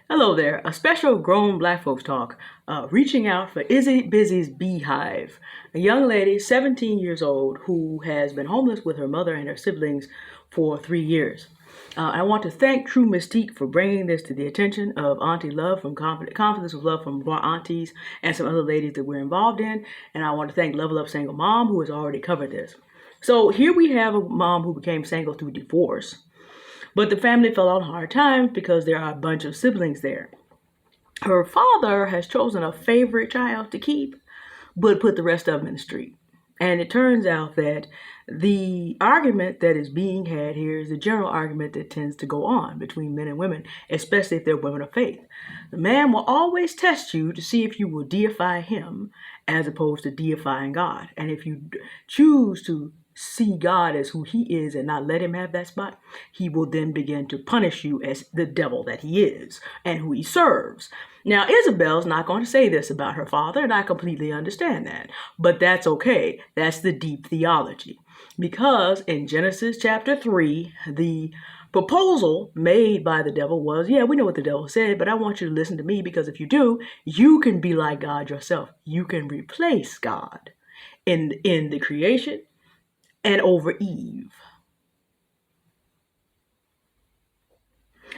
Hello there, a special grown black folks talk, reaching out for Izzy Busy's Beehive, a young lady, 17 years old, who has been homeless with her mother and her siblings for 3 years. I want to thank True Mystique for bringing this to the attention of Auntie Love from Confidence of Love from our aunties and some other ladies that we're involved in. And I want to thank Level Up Single Mom, who has already covered this. So here we have a mom who became single through divorce. But the family fell on hard times because there are a bunch of siblings there. Her father has chosen a favorite child to keep, but put the rest of them in the street. And it turns out that the argument that is being had here is the general argument that tends to go on between men and women, especially if they're women of faith. The man will always test you to see if you will deify him as opposed to deifying God. And if you choose to see God as who he is and not let him have that spot, he will then begin to punish you as the devil that he is and who he serves. Now, Isabel's not going to say this about her father, and I completely understand that. But that's okay. That's the deep theology. Because in Genesis chapter 3, the proposal made by the devil was, yeah, we know what the devil said, but I want you to listen to me, because if you do, you can be like God yourself. You can replace God in the creation and over Eve.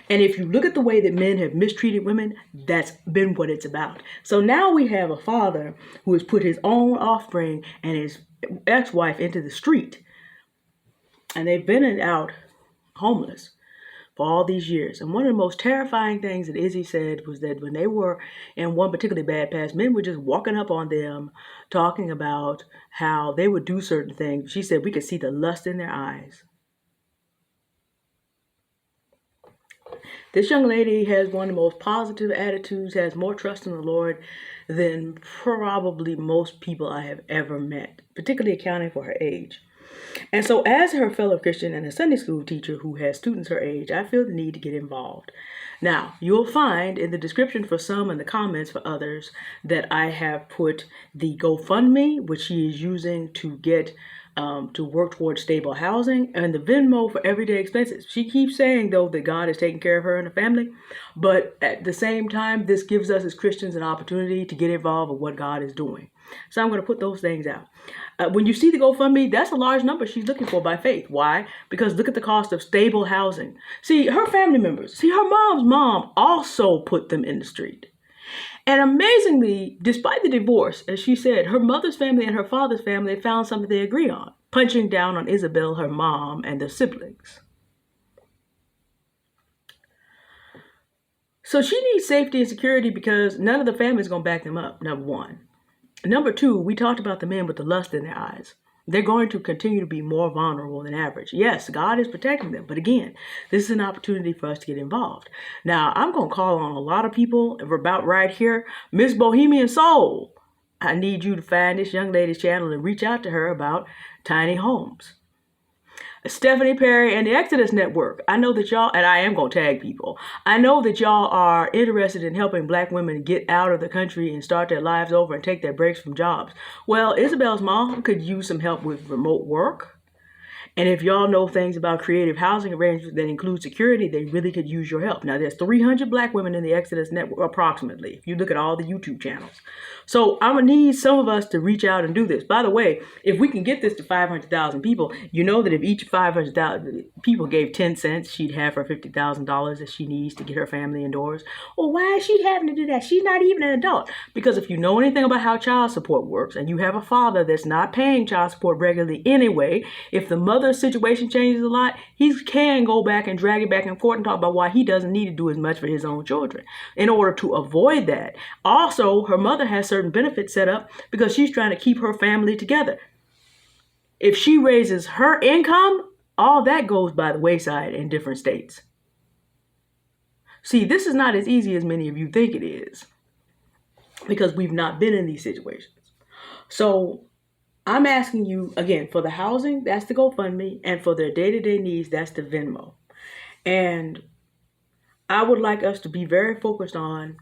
And if you look at the way that men have mistreated women, that's been what it's about. So now we have a father who has put his own offspring and his ex-wife into the street. And they've been out homeless for all these years. And one of the most terrifying things that Izzy said was that when they were in one particularly bad pass, men were just walking up on them, talking about how they would do certain things. She said we could see the lust in their eyes. This young lady has one of the most positive attitudes, has more trust in the Lord than probably most people I have ever met, particularly accounting for her age. And so as her fellow Christian and a Sunday school teacher who has students her age, I feel the need to get involved. Now, you'll find in the description for some and the comments for others that I have put the GoFundMe, which she is using to get to work towards stable housing, and the Venmo for everyday expenses. She keeps saying, though, that God is taking care of her and her family, but at the same time, this gives us as Christians an opportunity to get involved with what God is doing. So I'm going to put those things out. When you see the GoFundMe, that's a large number she's looking for by faith. Why? Because look at the cost of stable housing. See, her family members, her mom's mom also put them in the street. And amazingly, despite the divorce, as she said, her mother's family and her father's family found something they agree on, punching down on Isabelle, her mom, and their siblings. So she needs safety and security because none of the family is going to back them up, number one. Number two, we talked about the men with the lust in their eyes. They're going to continue to be more vulnerable than average. Yes, God is protecting them. But again, this is an opportunity for us to get involved. Now, I'm going to call on a lot of people about right here. Miss Bohemian Soul, I need you to find this young lady's channel and reach out to her about tiny homes. Stephanie Perry and the Exodus Network. I know that y'all, and I am going to tag people, I know that y'all are interested in helping black women get out of the country and start their lives over and take their breaks from jobs. Well, Isabel's mom could use some help with remote work. And if y'all know things about creative housing arrangements that include security, they really could use your help. Now, there's 300 black women in the Exodus Network, approximately, if you look at all the YouTube channels. So I'm going to need some of us to reach out and do this. By the way, if we can get this to 500,000 people, you know that if each 500,000 people gave 10 cents, she'd have her $50,000 that she needs to get her family indoors. Well, why is she having to do that? She's not even an adult. Because if you know anything about how child support works, and you have a father that's not paying child support regularly anyway, if the mother situation changes a lot, he can go back and drag it back in court and talk about why he doesn't need to do as much for his own children in order to avoid that. Also, her mother has certain benefits set up because she's trying to keep her family together. If she raises her income, all that goes by the wayside in different states. See, this is not as easy as many of you think it is because we've not been in these situations. So I'm asking you, again, for the housing, that's the GoFundMe, and for their day-to-day needs, that's the Venmo. And I would like us to be very focused on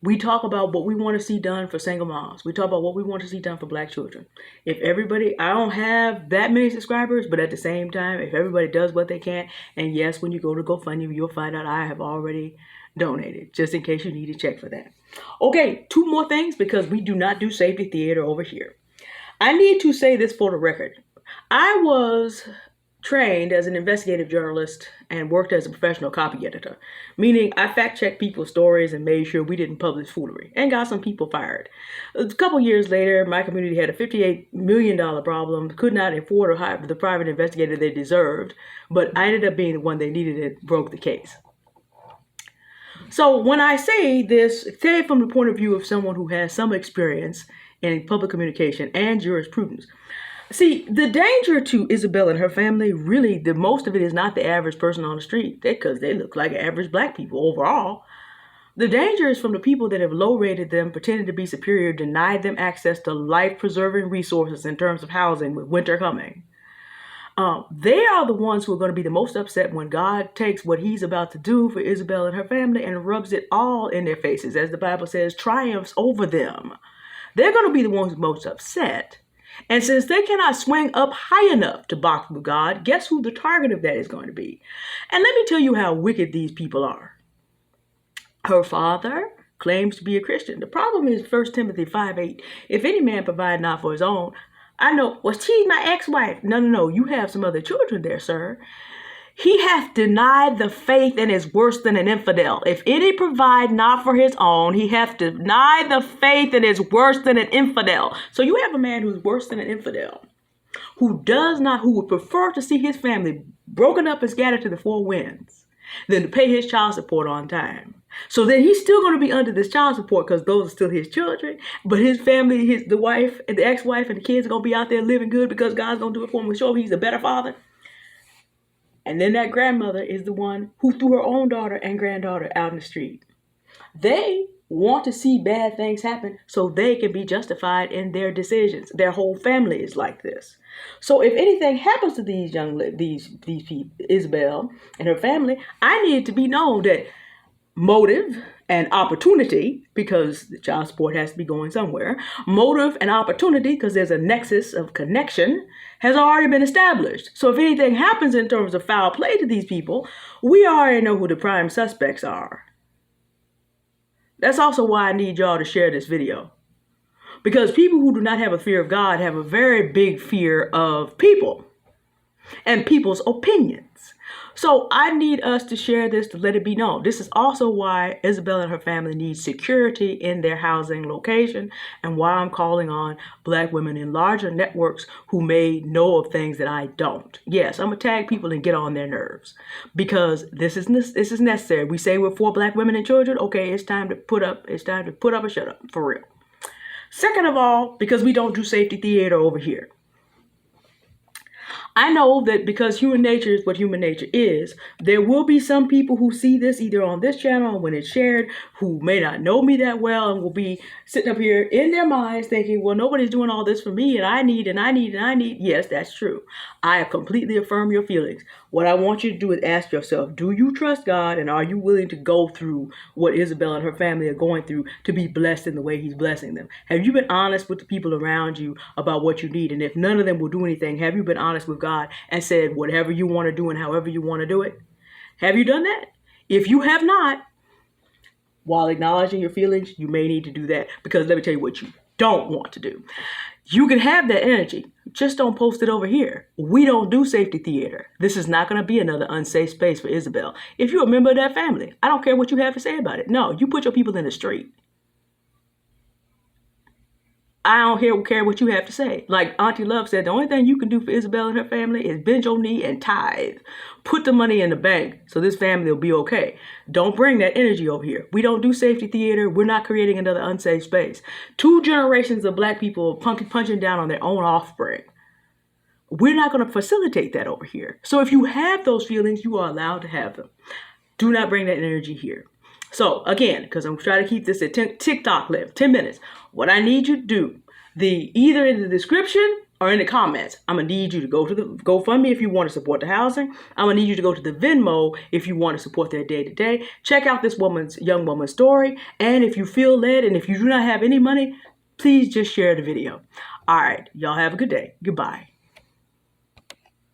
We talk about what we want to see done for single moms. We talk about what we want to see done for Black children. If everybody, I don't have that many subscribers, but at the same time, if everybody does what they can, and yes, when you go to GoFundMe, you'll find out I have already donated, just in case you need to check for that. Okay, 2 more things, because we do not do safety theater over here. I need to say this for the record. I was trained as an investigative journalist and worked as a professional copy editor, meaning I fact-checked people's stories and made sure we didn't publish foolery, and got some people fired. A couple years later, my community had a $58 million problem, could not afford to hire the private investigator they deserved, but I ended up being the one they needed and broke the case. So when I say this, say it from the point of view of someone who has some experience in public communication and jurisprudence. See, the danger to Isabelle and her family, really, the most of it is not the average person on the street, because they look like average Black people overall. The danger is from the people that have low-rated them, pretending to be superior, denied them access to life-preserving resources in terms of housing with winter coming. They are the ones who are going to be the most upset when God takes what he's about to do for Isabelle and her family and rubs it all in their faces, as the Bible says, triumphs over them. They're going to be the ones most upset. And since they cannot swing up high enough to box with God, guess who the target of that is going to be? And let me tell you how wicked these people are. Her father claims to be a Christian. The problem is 1 Timothy 5:8. If any man provide not for his own, I know, well, she's my ex-wife. No, you have some other children there, sir. He hath denied the faith and is worse than an infidel. If any provide not for his own, he hath denied the faith and is worse than an infidel. So you have a man who's worse than an infidel, who would prefer to see his family broken up and scattered to the 4 winds than to pay his child support on time. So then he's still going to be under this child support because those are still his children. But his family, the wife and the ex-wife and the kids are going to be out there living good because God's going to do it for him and show he's a better father. And then that grandmother is the one who threw her own daughter and granddaughter out in the street. They want to see bad things happen so they can be justified in their decisions. Their whole family is like this. So if anything happens to these people, Isabelle and her family, I need it to be known that motive and opportunity, because the child support has to be going somewhere, motive and opportunity, because there's a nexus of connection, has already been established. So if anything happens in terms of foul play to these people, we already know who the prime suspects are. That's also why I need y'all to share this video. Because people who do not have a fear of God have a very big fear of people and people's opinions. So I need us to share this to let it be known. This is also why Isabelle and her family need security in their housing location, and why I'm calling on Black women in larger networks who may know of things that I don't. Yes, I'm going to tag people and get on their nerves, because this is necessary. We say we're for Black women and children. Okay, it's time to put up or shut up, for real. Second of all, because we don't do safety theater over here. I know that because human nature is what human nature is, there will be some people who see this either on this channel or when it's shared, who may not know me that well and will be sitting up here in their minds thinking, well, nobody's doing all this for me, and I need. Yes, that's true. I completely affirm your feelings. What I want you to do is ask yourself, do you trust God, and are you willing to go through what Isabelle and her family are going through to be blessed in the way he's blessing them? Have you been honest with the people around you about what you need? And if none of them will do anything, have you been honest with God and said whatever you want to do and however you want to do it? Have you done that? If you have not, while acknowledging your feelings, you may need to do that, because let me tell you what you don't want to do. You can have that energy, just don't post it over here. We don't do safety theater. This is not going to be another unsafe space for Isabelle. If you're a member of that family, I don't care what you have to say about it. No, you put your people in the street. I don't care what you have to say. Like Auntie Love said, the only thing you can do for Isabelle and her family is bend your knee and tithe. Put the money in the bank so this family will be okay. Don't bring that energy over here. We don't do safety theater. We're not creating another unsafe space. 2 generations of Black people punching down on their own offspring. We're not going to facilitate that over here. So if you have those feelings, you are allowed to have them. Do not bring that energy here. So again, because I'm trying to keep this at TikTok length, 10 minutes. What I need you to do, either in the description or in the comments. I'm going to need you to go to the GoFundMe if you want to support the housing. I'm going to need you to go to the Venmo if you want to support their day-to-day. Check out this young woman's story. And if you feel led and if you do not have any money, please just share the video. All right. Y'all have a good day. Goodbye.